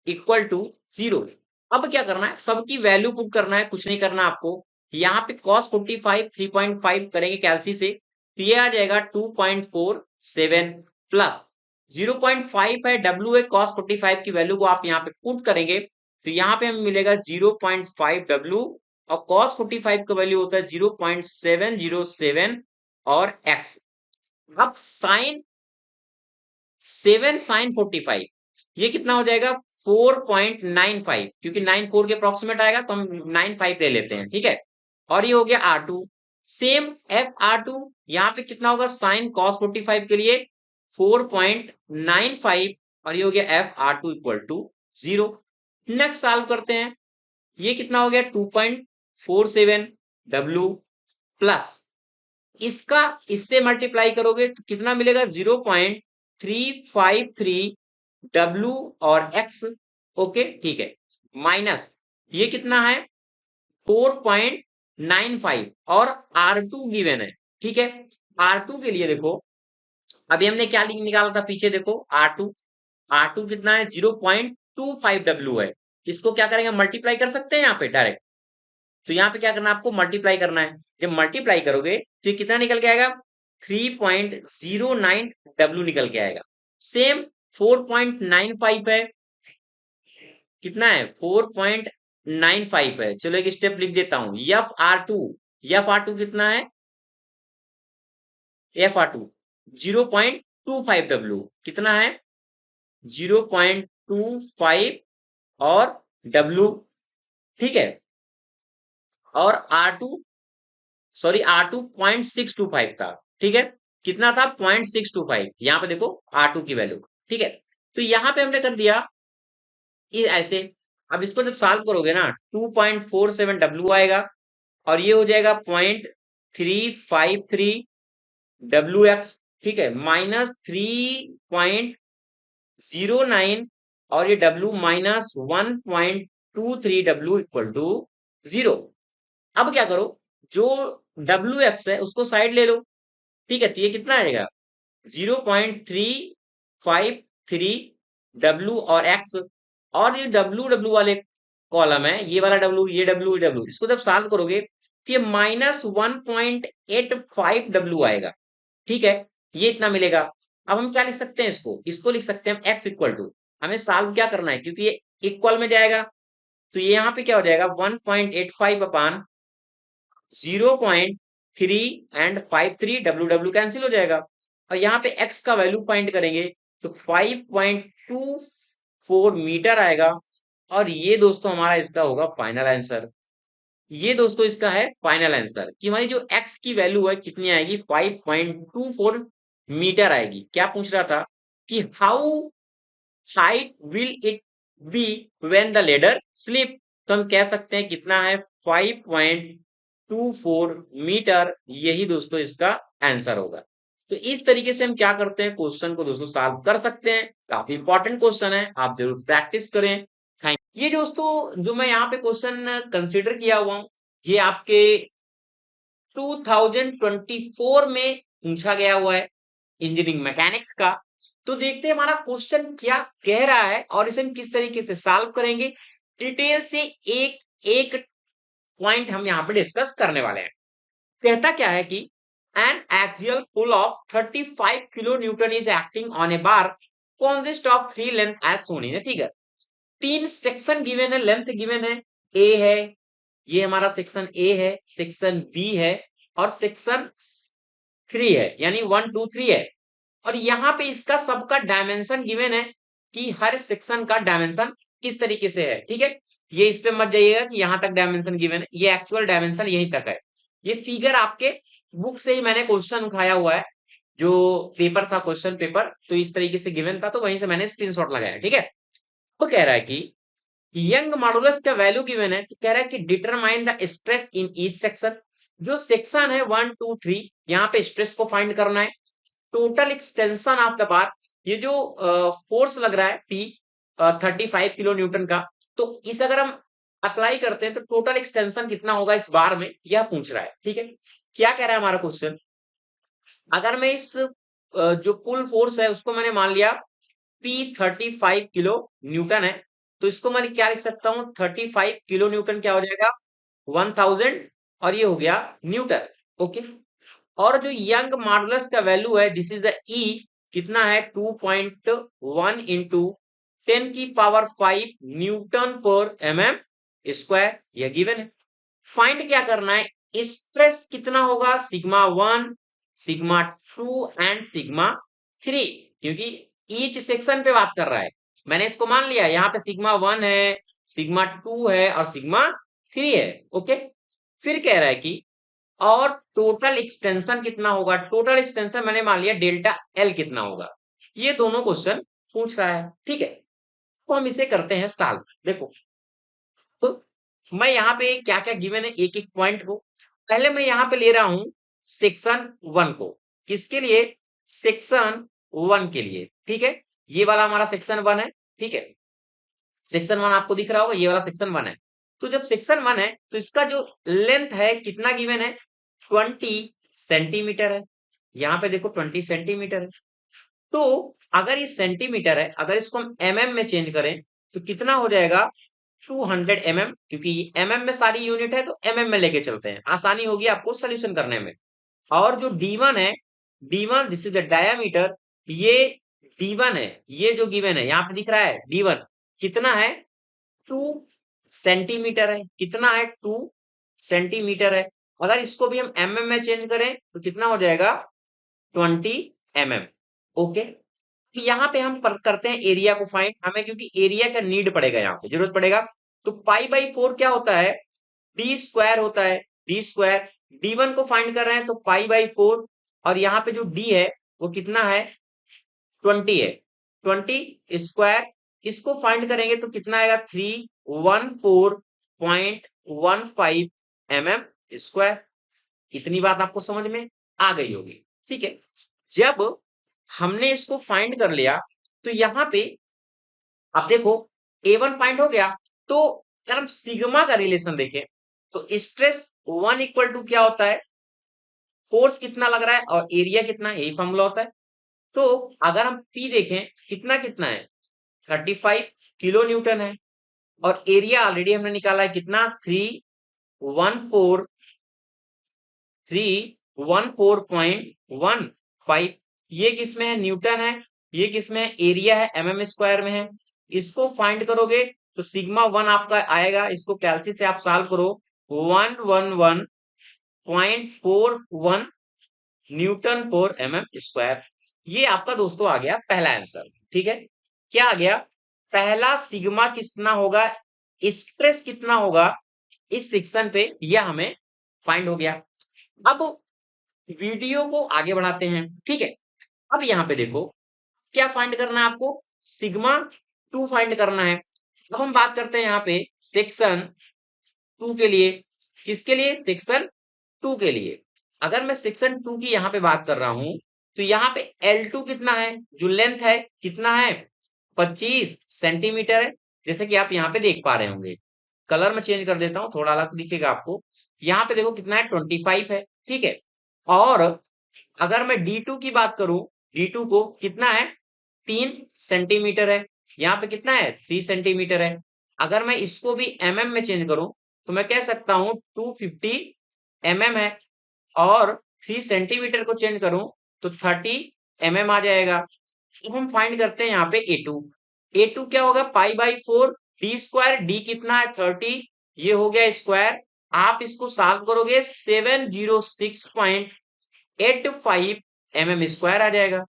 इक्वल टू 0। अब क्या करना है, सबकी वैल्यू पुट करना है, कुछ नहीं करना आपको। यहाँ पे cos 45 3.5 करेंगे कैलसी से, तो ये आ जाएगा 2.47 प्लस 0.5 है, डब्ल्यू है cos 45 की वैल्यू को आप यहाँ पे पुट करेंगे, तो यहाँ पे हमें मिलेगा 0.5 डब्ल्यू, और cos 45 का वैल्यू होता है 0.707 और x। अब साइन 7 साइन 45 ये कितना हो जाएगा 4.95, क्योंकि 94 के अप्रोक्सीमेट आएगा तो हम 95 ले लेते हैं, ठीक है। और ये हो गया R2, सेम एफ R2 यहाँ पे कितना होगा साइन cos 45 के लिए 4.95, और ये हो गया F R2 equal to 0। Next solve करते हैं, ये कितना हो गया 2.47 W प्लस इसका इससे मल्टीप्लाई करोगे तो कितना मिलेगा 0.353 W और X, ओके ठीक है, माइनस ये कितना है 4.95 और R2 गिवन है, ठीक है। R2 के लिए देखो अभी हमने क्या निकाला था पीछे, देखो R2, R2 कितना है 0.25 W है, इसको क्या करेंगे मल्टीप्लाई कर सकते हैं यहाँ पे डायरेक्ट, तो यहाँ पे क्या करना है आपको मल्टीप्लाई करना है, जब मल्टीप्लाई करोगे तो ये कितना निकल के आएगा 3.09 W निकल के आएगा। सेम 4.95 है, कितना है 4.95 है, चलो एक स्टेप लिख देता हूं, F R two, F R two कितना है, एफ आर टू 0.25 W कितना है 0.25 और W, ठीक है। और R2 सॉरी R2 0.625 था, ठीक है, कितना था 0.625, यहाँ पे देखो R2 की वैल्यू, ठीक है। तो यहाँ पे हमने कर दिया ये ऐसे, अब इसको जब सॉल्व करोगे ना 2.47 W आएगा, और ये हो जाएगा 0.353 WX, ठीक है, माइनस 3.09, और ये W minus 1.23 W equal to 0। अब क्या करो, जो WX है उसको साइड ले लो, ठीक है, तो ये कितना आएगा 0.353 W और X, और ये W वाले कॉलम है, ये वाला W, ये W, इसको जब सॉल्व करोगे तो ये माइनस 1.85 W आएगा, ठीक है, ये इतना मिलेगा। अब हम क्या लिख सकते हैं, इसको इसको लिख सकते हैं x इक्वल टू, हमें सॉल्व क्या करना है क्योंकि ये इक्वल में जाएगा, तो ये यहाँ पे क्या हो जाएगा 1.85 अपान 0.3 एंड 53 W कैंसिल हो जाएगा, और यहाँ पे x का वैल्यू फाइंड करेंगे तो 5.24 मीटर आएगा, और ये दोस्तों हमारा इसका होगा फाइनल आंसर। ये दोस्तों इसका है फाइनल आंसर कि हमारी जो x की वैल्यू है कितनी आएगी 5.24 मीटर आएगी। क्या पूछ रहा था कि how height will it be when the ladder slip, तो हम कह सकते हैं कितना है 5.24 मीटर, यही दोस्तों इसका आंसर होगा। तो इस तरीके से हम क्या करते हैं क्वेश्चन को दोस्तों सॉल्व कर सकते हैं, काफी इंपॉर्टेंट क्वेश्चन है, आप जरूर प्रैक्टिस करें। ये दोस्तों जो मैं यहाँ पे क्वेश्चन कंसीडर किया हुआ हूँ, ये आपके 2024 में पूछा गया हुआ है इंजीनियरिंग मैकेनिक्स का। तो देखते हैं हमारा क्वेश्चन क्या कह रहा है और इसे हम किस तरीके से सॉल्व करेंगे, डिटेल से एक एक पॉइंट हम यहाँ पे डिस्कस करने वाले हैं। कहता क्या है कि an axial pull of 35 kilo Newton is acting on A bar consist of 3 length as shown in a figure। 3 section given है, लेंथ गिवन है, ए है, ये हमारा सेक्शन ए है, सेक्शन बी है, और सेक्शन 3 है, यानी 1 2 3 है, और यहाँ पे इसका सबका डायमेंशन गिवन है कि हर सेक्शन का डायमेंशन किस तरीके से है, ठीक है। ये इस पे मत जाइएगा कि यहाँ तक डायमेंशन गिवन है, ये एक्चुअल डायमेंशन यहीं तक है, ये फिगर आपके बुक से ही मैंने क्वेश्चन उठाया हुआ है, जो पेपर था, क्वेश्चन पेपर तो इस तरीके से गिवन था, तो वहीं से मैंने स्क्रीनशॉट लगाया। ठीक है, वो कह रहा है कि यंग मॉडुलस का वैल्यू गिवन है, तो कह रहा है कि determine the stress in each section. जो सेक्शन है 1 2 3, यहाँ पे स्ट्रेस को फाइंड करना है। Total extension of the bar, ये जो फोर्स लग रहा है पी 35 किलो न्यूटन का, तो इस अगर हम अप्लाई करते हैं तो टोटल एक्सटेंशन कितना होगा इस बार में, यह पूछ रहा है। ठीक है, क्या कह रहा है हमारा क्वेश्चन, अगर मैं इस जो पुल फोर्स है उसको मैंने मान लिया पी 35 किलो न्यूटन है, तो इसको मैं क्या लिख सकता हूँ, 35 किलो न्यूटन क्या हो जाएगा, 1000, और ये हो गया न्यूटन। ओके, और जो यंग मॉडुलस का वैल्यू है, दिस इज द ई, कितना है 2.1 इंटू 10 की पावर 5 न्यूटन पर एमएम स्क्वायर, यह गिवन है। फाइंड क्या करना है, स्ट्रेस कितना होगा, सिग्मा 1, सिग्मा 2 एंड सिग्मा 3, क्योंकि ईच सेक्शन पे बात कर रहा है। मैंने इसको मान लिया, यहाँ पे सिग्मा 1 है, सिग्मा 2 है और सिग्मा 3 है। ओके, फिर कह रहा है कि और टोटल एक्सटेंशन कितना होगा, टोटल एक्सटेंशन मैंने मान लिया डेल्टा एल कितना होगा, ये दोनों क्वेश्चन पूछ रहा है। ठीक है, तो हम इसे करते हैं सॉल्व। देखो, तो मैं यहाँ पे क्या क्या गिवन है एक एक पॉइंट को, पहले मैं यहाँ पे ले रहा हूं सेक्शन 1 को, किसके लिए, सेक्शन 1 के लिए। ठीक है, ये वाला हमारा सेक्शन 1 है। ठीक है, सेक्शन 1 आपको दिख रहा होगा, ये वाला सेक्शन 1 है। तो जब सेक्शन 1 है तो इसका जो लेंथ है कितना गिवन है, 20 सेंटीमीटर है। यहाँ पे देखो 20 सेंटीमीटर है। तो अगर ये सेंटीमीटर है, अगर इसको हम एमएम में चेंज करें तो कितना हो जाएगा, 200 mm, क्योंकि एमएम में सारी यूनिट है तो एमएम में लेके चलते हैं, आसानी होगी आपको सोल्यूशन करने में। और जो D1 है, D1 this is the diameter, ये D1 है, ये जो गिवन है यहाँ पे दिख रहा है D1 कितना है, 2 सेंटीमीटर है। कितना है, 2 सेंटीमीटर है। अगर इसको भी हम एमएम में चेंज करें तो कितना हो जाएगा, 20 mm। ओके, यहाँ पे हम करते हैं एरिया को फाइंड, हमें क्योंकि एरिया का नीड पड़ेगा, यहाँ पे जरूरत पड़ेगा। तो पाई/4 क्या होता है, डी स्क्वायर होता है, डी स्क्वायर। D1 को फाइंड कर रहे हैं तो पाई/4, और यहाँ पे जो D है वो कितना है, 20 है, 20 स्क्वायर। इसको फाइंड करेंगे तो कितना आएगा, 314.15 mm स्क्वायर। इतनी बात आपको समझ में आ गई होगी। ठीक है, जब हमने इसको फाइंड कर लिया तो यहाँ पे आप देखो A1 फाइंड हो गया, तो अगर हम सिग्मा का रिलेशन देखें तो स्ट्रेस 1 इक्वल टू क्या होता है, फोर्स कितना लग रहा है और एरिया कितना, यही फॉर्मूला होता है। तो अगर हम P देखें कितना कितना है, 35 किलो न्यूटन है, और एरिया ऑलरेडी हमने निकाला है कितना, 314.15। ये किसमें है, न्यूटन है, ये किसमें है, एरिया है, एमएम स्क्वायर में है। इसको फाइंड करोगे तो सिग्मा 1 आपका आएगा, इसको कैलसी से आप सॉल्व करो, 111.41 न्यूटन पर एमएम स्क्वायर। ये आपका दोस्तों आ गया पहला आंसर। ठीक है, क्या आ गया, पहला सिग्मा कितना होगा, स्ट्रेस कितना होगा इस सेक्शन पे, यह हमें फाइंड हो गया। अब वीडियो को आगे बढ़ाते हैं। ठीक है, अब यहाँ पे देखो क्या फाइंड करना है आपको, सिग्मा 2 फाइंड करना है। अब हम बात करते हैं यहाँ पे सेक्शन 2 के लिए, किसके लिए, सेक्शन 2 के लिए। अगर मैं सेक्शन 2 की यहाँ पे बात कर रहा हूं तो यहाँ पे L2 कितना है, जो लेंथ है कितना है, 25 सेंटीमीटर है, जैसे कि आप यहाँ पे देख पा रहे होंगे। कलर में चेंज कर देता हूँ, थोड़ा अलग दिखेगा आपको। यहाँ पे देखो कितना है, 25 है। ठीक है, और अगर मैं D2 की बात करूं, D2 को कितना है, 3 सेंटीमीटर है, यहाँ पे कितना है, 3 सेंटीमीटर है। अगर मैं इसको भी mm में चेंज करूं तो मैं कह सकता हूं 250 mm है, और 3 सेंटीमीटर को चेंज करूं तो 30 mm आ जाएगा। अब हम फाइंड करते हैं यहाँ पे A2। A2 क्या होगा, पाई/4, डी स्क्वायर, डी कितना है, 30, ये हो गया स्क्वायर। आप इसको सॉल्व करोगे 706.85 स्क्वायर आ जाएगा।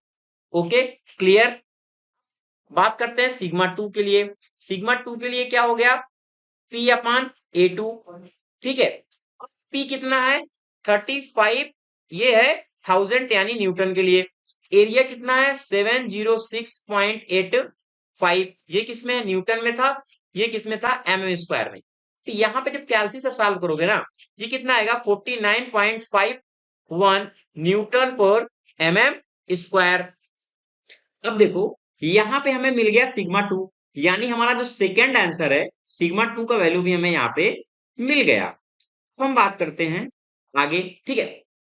Okay, clear. बात करते हैं सिग्मा 2 के लिए। सिग्मा 2 के लिए क्या हो गया, P/A2। ठीक है, P कितना है, 35 ये है 1000 यानी न्यूटन के लिए। एरिया कितना है 706.85। ये किसमें है, न्यूटन में था। ये किसमें था, mm स्क्वायर में। तो यहाँ पे जब कैलसी से सॉल्व करोगे ना, ये कितना आएगा 49.51 न्यूटन पर mm स्क्वायर। अब देखो यहाँ पे हमें मिल गया सिग्मा 2, यानी हमारा जो सेकेंड आंसर है सिग्मा 2 का वैल्यू भी हमें यहाँ पे मिल गया। अब हम बात करते हैं आगे, ठीक है।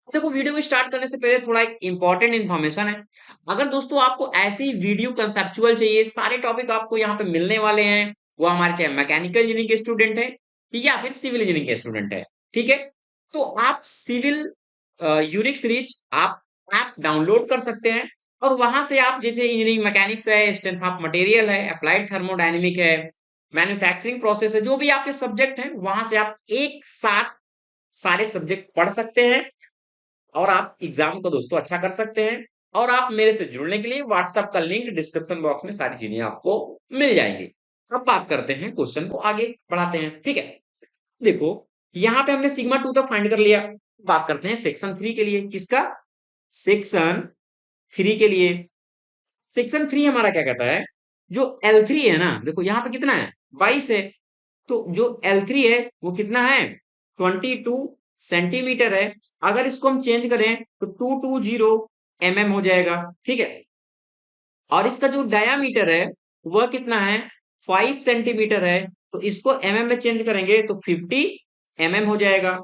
देखो वीडियो को स्टार्ट करने से पहले थोड़ा एक इंपॉर्टेंट इन्फॉर्मेशन है। अगर दोस्तों आपको ऐसे ही वीडियो कंसेप्चुअल चाहिए, सारे टॉपिक आपको यहाँ पे मिलने वाले हैं, वो हमारे चाहे मैकेनिकल इंजीनियरिंग के स्टूडेंट है या फिर सिविल इंजीनियरिंग के स्टूडेंट है, ठीक है। तो आप सिविल यूनिक सीरीज आप ऐप डाउनलोड कर सकते हैं, और वहां से आप जैसे इंजीनियरिंग मैकेनिक्स है, स्ट्रेंथ ऑफ मटेरियल है, अप्लाइड थर्मोडायनेमिक है, मैन्युफैक्चरिंग प्रोसेस है, जो भी आपके सब्जेक्ट हैं वहां से आप एक साथ सारे सब्जेक्ट पढ़ सकते हैं, और आप एग्जाम को दोस्तों अच्छा कर सकते हैं। और आप मेरे से जुड़ने के लिए व्हाट्सएप का लिंक डिस्क्रिप्शन बॉक्स में सारी चीजें आपको मिल जाएंगी। अब बात करते हैं, क्वेश्चन को आगे बढ़ाते हैं, ठीक है। देखो यहाँ पे हमने सिग्मा 2 तक फाइंड कर लिया। बात करते हैं सेक्शन 3 के लिए। किसका, सेक्शन 3 के लिए। सेक्शन 3 हमारा क्या कहता है, जो L3 है ना, देखो यहाँ पे कितना है 22 है, तो जो L3 है वो कितना है 22 सेंटीमीटर है। अगर इसको हम चेंज करें तो 220 mm हो जाएगा, ठीक है। और इसका जो डायामीटर है वह कितना है 5 सेंटीमीटर है, तो इसको mm में चेंज करेंगे तो 50 mm हो जाएगा।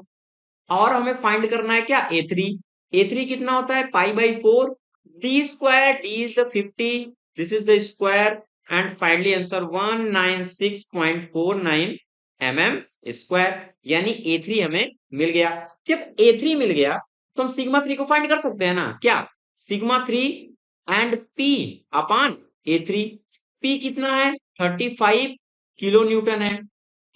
और हमें फाइंड करना है क्या, A3। A3 कितना होता है पाई/4 D square, D is the 50, this is the square, and finally answer 196.49 mm square, यानी A3 हमें मिल गया। जब A3 मिल गया तो हम सिग्मा 3 को फाइंड कर सकते हैं ना, क्या, sigma 3 and P upon A3। P कितना है 35 किलो न्यूटन है,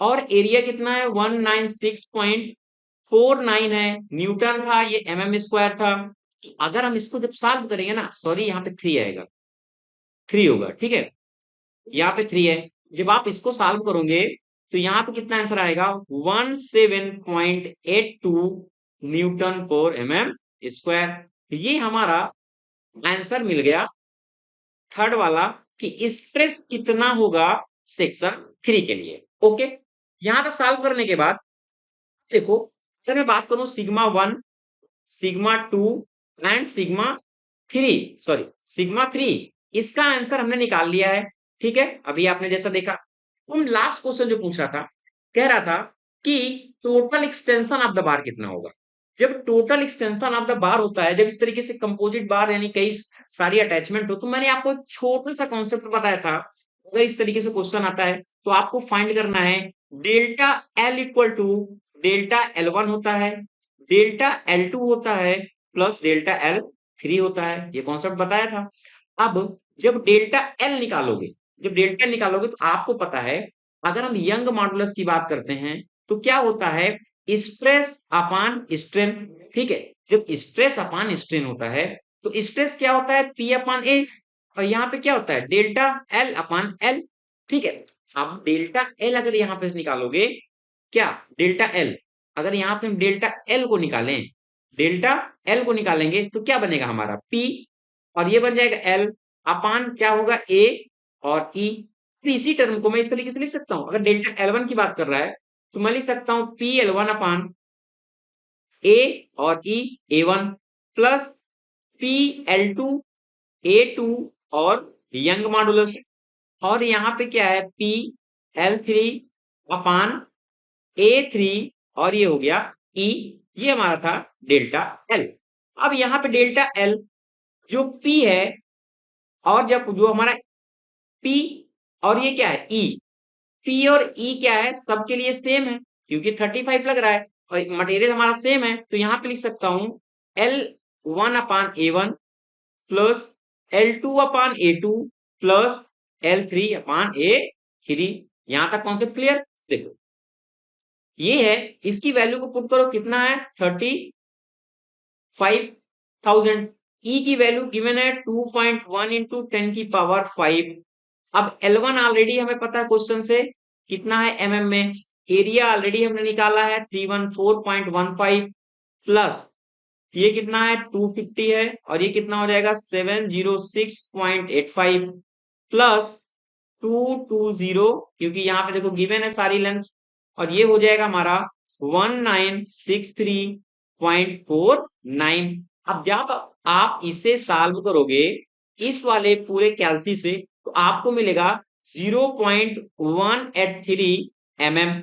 और एरिया कितना है 196.49 है, न्यूटन था, ये mm स्क्वायर था। तो अगर हम इसको जब सॉल्व करेंगे ना, सॉरी यहाँ पे 3 आएगा, 3 होगा, ठीक है। यहाँ पे 3 है, जब आप इसको सॉल्व करोगे तो यहाँ पे कितना आंसर आएगा 17.82 न्यूटन पर mm स्क्वायर। ये हमारा आंसर मिल गया थर्ड वाला, कि स्ट्रेस कितना होगा सेक्शन 3 के लिए। ओके, यहां तक सॉल्व करने के बाद देखो, अगर मैं बात करूं sigma 1, sigma 2 and sigma 3, sorry sigma 3, इसका आंसर हमने निकाल लिया है, ठीक है। अभी आपने जैसा देखा, हम लास्ट क्वेश्चन जो पूछ रहा था, कह रहा था कि total extension of the bar कितना होगा। जब total extension of the bar होता है, जब इस तरीके से कंपोजिट बार यानी कई सारी अटैचमेंट हो, तो मैंने आपको एक छोटा सा कॉन्सेप्ट बताया था, अगर इस तरीके से क्वेश्चन आता है तो आपको फाइंड करना है delta L equal to delta L1 होता है, डेल्टा L2 होता है, प्लस डेल्टा L3 होता है। ये कॉन्सेप्ट बताया था। अब जब डेल्टा एल निकालोगे, जब डेल्टा एल निकालोगे तो आपको पता है, अगर हम यंग मॉडुलस की बात करते हैं तो क्या होता है स्ट्रेस अपान स्ट्रेन, ठीक है। जब स्ट्रेस अपान स्ट्रेन होता है तो स्ट्रेस क्या होता है P अपान A, और यहाँ पे क्या होता है डेल्टा एल अपान एल, ठीक है। अब डेल्टा एल अगर यहाँ पे निकालोगे, क्या डेल्टा एल, अगर यहाँ पे हम डेल्टा एल को निकालें, डेल्टा एल को निकालेंगे तो क्या बनेगा हमारा P, और ये बन जाएगा एल अपान क्या होगा ए और ई। तो इसी टर्म को मैं इस तरीके से लिख सकता हूं, अगर डेल्टा L1 की बात कर रहा है तो मैं लिख सकता हूं PL1 अपान ए और ई A1 प्लस PL2 A2 और यंग मॉडुलस, और यहाँ पे क्या है PL3 अपान A3, और ये हो गया E, ये हमारा था डेल्टा एल। अब यहाँ पे डेल्टा एल जो P है, और जब जो हमारा P और ये क्या है E, P और E क्या है सबके लिए सेम है, क्योंकि 35 लग रहा है और मटेरियल हमारा सेम है, तो यहाँ पे लिख सकता हूं L1 अपान A1 प्लस L2 अपान A2 प्लस L3 अपान A3। यहां तक कॉन्सेप्ट क्लियर। देखो ये है, इसकी वैल्यू को पुट करो, कितना है 35,000। E की वैल्यू गिवन है 2.1 इंटू 10 की पावर 5। अब L1 ऑलरेडी हमें पता है क्वेश्चन से कितना है mm में, एरिया ऑलरेडी हमने निकाला है 314.15 प्लस ये कितना है 250 है, और ये कितना हो जाएगा 706.85 प्लस 220, क्योंकि यहाँ पे देखो गिवन है सारी लेंथ, और ये हो जाएगा हमारा 1963.49। अब जब आप इसे सॉल्व करोगे इस वाले पूरे कैलसी से, तो आपको मिलेगा 0.183 mm,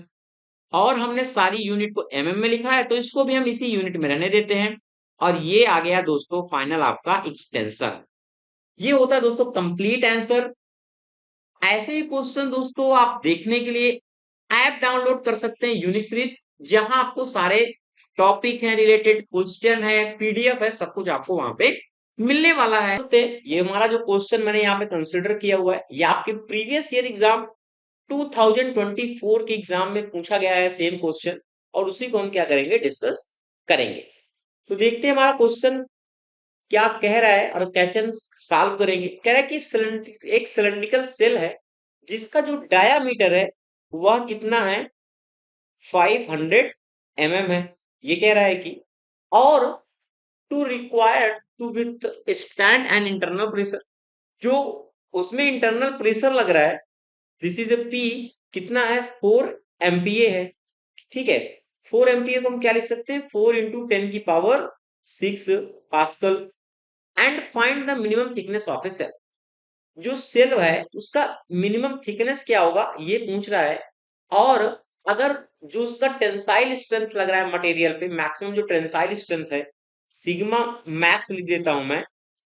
और हमने सारी यूनिट को mm में लिखा है, तो इसको भी हम इसी यूनिट में रहने देते हैं। और ये आ गया दोस्तों फाइनल आपका एक्सपेंशन। ये होता है दोस्तों कंप्लीट आंसर। ऐसे ही क्वेश्चन दोस्तों आप देखने के लिए ऐप डाउनलोड कर सकते हैं यूनिक सीरीज, जहां आपको सारे टॉपिक हैं, रिलेटेड क्वेश्चन है, पीडीएफ है, सब कुछ आपको वहां पे मिलने वाला है। तो ये हमारा जो क्वेश्चन मैंने यहाँ पे कंसिडर किया हुआ है, ये आपके प्रीवियस ईयर एग्जाम 2024 के एग्जाम में पूछा गया है सेम क्वेश्चन, और उसी को हम क्या करेंगे, डिस्कस करेंगे। तो देखते हैं हमारा क्वेश्चन क्या कह रहा है और कैसे हम सॉल्व करेंगे। कह रहा है कि एक सिलेंड्रिकल सेल है जिसका जो डायामीटर है वह कितना है 500 mm है। ये कह रहा है कि और to required to withstand and internal pressure, जो उसमें इंटरनल प्रेशर लग रहा है, दिस इज ए पी, कितना है 4 MPa है। ठीक है, 4 MPa को हम क्या लिख सकते हैं, 4 × 10⁶ pascal. And find the minimum thickness of a shell, जो सेल है उसका मिनिमम थिकनेस क्या होगा ये पूछ रहा है। और अगर जो उसका टेंसाइल स्ट्रेंथ लग रहा है मटेरियल पे, मैक्सिमम जो टेंसाइल स्ट्रेंथ है, सिग्मा मैक्स लिख देता हूं मैं,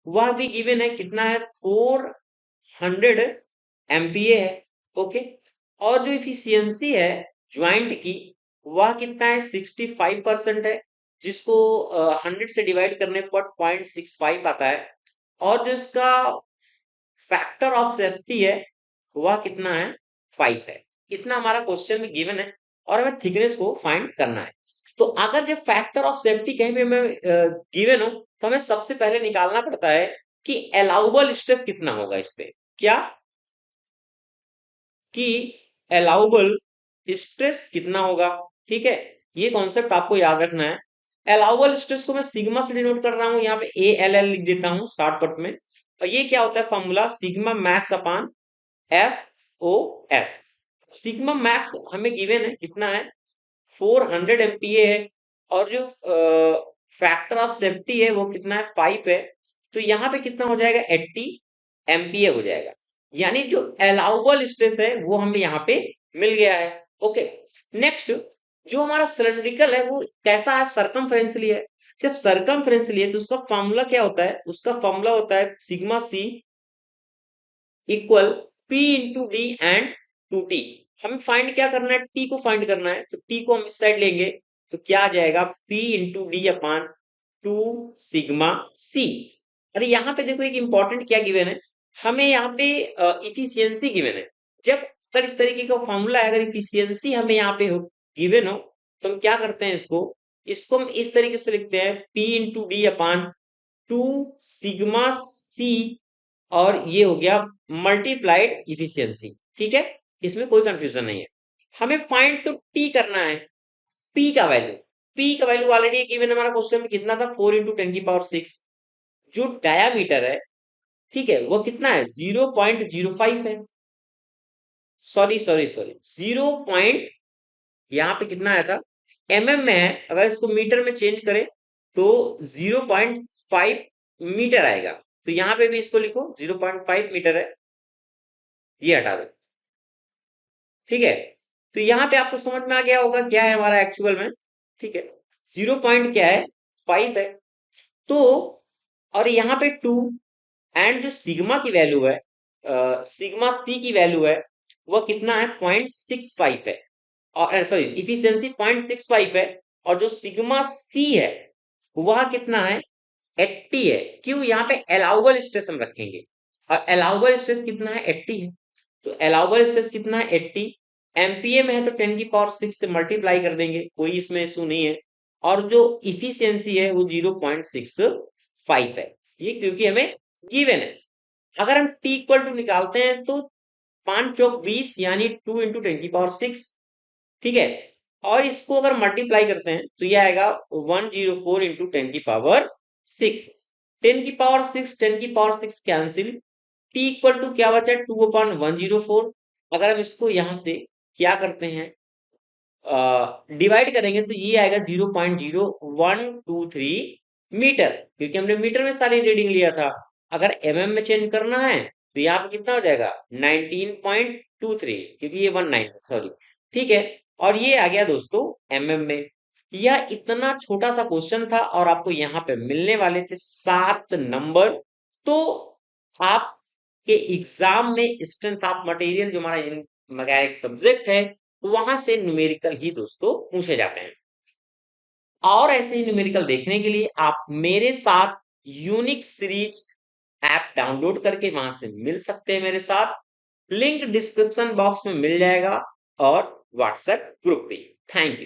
वह भी गिवन है, कितना है 400 MPa है। ओके, और जो इफिशियंसी है ज्वाइंट की, वह कितना है 65% है, जिसको 100 से डिवाइड करने पर 0.65 आता है। और जो इसका फैक्टर ऑफ सेफ्टी है वह कितना है 5 है। इतना हमारा क्वेश्चन में गिवन है, और हमें थिकनेस को फाइंड करना है। तो अगर जो फैक्टर ऑफ सेफ्टी कहीं भी हमें गिवन हो, तो हमें सबसे पहले निकालना पड़ता है कि अलाउबल स्ट्रेस कितना होगा इस पे, क्या कि अलाउबल स्ट्रेस कितना होगा। ठीक है, ये कॉन्सेप्ट आपको याद रखना है। अलाउबल स्ट्रेस को मैं सिग्मा से डिनोट कर रहा हूं, यहाँ पे ALL लिख देता हूं शॉर्टकट में। और ये क्या होता है formula, sigma max upon FOS। Sigma max हमें गिवन है, कितना है 400 MPa है, और जो फैक्टर ऑफ सेफ्टी है वो कितना है 5 है। तो यहाँ पे कितना हो जाएगा 80 MPa हो जाएगा, यानी जो अलाउबल स्ट्रेस है वो हमें यहाँ पे मिल गया है। ओके, नेक्स्ट, जो हमारा सिलेंड्रिकल है वो कैसा है, सरकमफ्रेंशियली है। जब सरकमफ्रेंशियली है तो उसका फॉर्मूला क्या होता है, उसका फॉर्मूला होता है sigma C equal P into D and 2T। हमें फाइंड क्या करना है, T को फाइंड करना है, तो T को हम इस साइड लेंगे, तो क्या आ जाएगा P into D upon 2σc। अरे यहाँ पे देखो एक इंपॉर्टेंट क्या गिवन है, हमें यहाँ पे इफिशियंसी गिवन है। जब अगर इस तरीके का फॉर्मूला है, अगर इफिशियंसी हमें यहाँ पे गिवन हो, तो हम क्या करते हैं, इसको इसको हम इस तरीके से लिखते हैं P into D upon 2σc, और ये हो गया मल्टीप्लाइड इफिशियंसी। ठीक है, इसमें कोई कंफ्यूजन नहीं है। हमें फाइंड तो टी करना है, पी का वैल्यू। पी का वैल्यू ऑलरेडी गिवन हमारा क्वेश्चन में कितना था 4 × 10⁶। जो डायामीटर है, ठीक है, वो कितना है 0.05 है। Sorry sorry sorry 0. यहाँ पे कितना आया था mm में है, अगर इसको मीटर में चेंज करें तो 0.5 मीटर आएगा। तो यहाँ पे भी इसको लिखो 0.5 मीटर है, ये हटा दो। ठीक है, तो यहाँ पे आपको समझ में आ गया होगा क्या है हमारा एक्चुअल में। ठीक है, 0 पॉइंट क्या है 5 है। तो और यहाँ पे 2, एंड जो सिग्मा की वैल्यू है, सिग्मा सी की वैल्यू है, वह कितना है 0.65 है, और सॉरी इफिशियंसी 0.65 है, और जो सिग्मा सी है वह कितना है 80 है। क्यों, यहाँ पे अलाउबल स्ट्रेस हम रखेंगे, और अलाउबल स्ट्रेस कितना है 80 है। तो अलाउबल स्ट्रेस कितना है 80 MPa में है, तो 10⁶ से मल्टीप्लाई कर देंगे, कोई इसमें इशू नहीं है। और जो इफिशियंसी है वो 0.65 है, ये क्योंकि हमें गिवन है। अगर हम T इक्वल टू निकालते हैं तो 5 चौक 20 यानी 2 × 10⁶। ठीक है, और इसको अगर मल्टीप्लाई करते हैं तो ये आएगा 104 into 10⁶। 10⁶ cancel, t equal to क्या बचा, 2/104। अगर हम इसको यहां से क्या करते हैं, डिवाइड करेंगे तो ये आएगा 0.0123 मीटर, क्योंकि हमने मीटर में सारी रीडिंग लिया था। अगर एमएम में चेंज करना है तो यहाँ पे कितना हो जाएगा 19.23, क्योंकि ये 19, सॉरी, ठीक है। और ये आ गया दोस्तों एमएम में। यह इतना छोटा सा क्वेश्चन था और आपको यहाँ पे मिलने वाले थे 7 नंबर। तो आपके एग्जाम में स्ट्रेंथ ऑफ मटेरियल जो हमारा मैकेनिक सब्जेक्ट है वहां से न्यूमेरिकल ही दोस्तों पूछे जाते हैं। और ऐसे ही न्यूमेरिकल देखने के लिए आप मेरे साथ यूनिक सीरीज ऐप डाउनलोड करके वहां से मिल सकते हैं मेरे साथ। लिंक डिस्क्रिप्शन बॉक्स में मिल जाएगा और व्हाट्सएप ग्रुप पे। Thank you.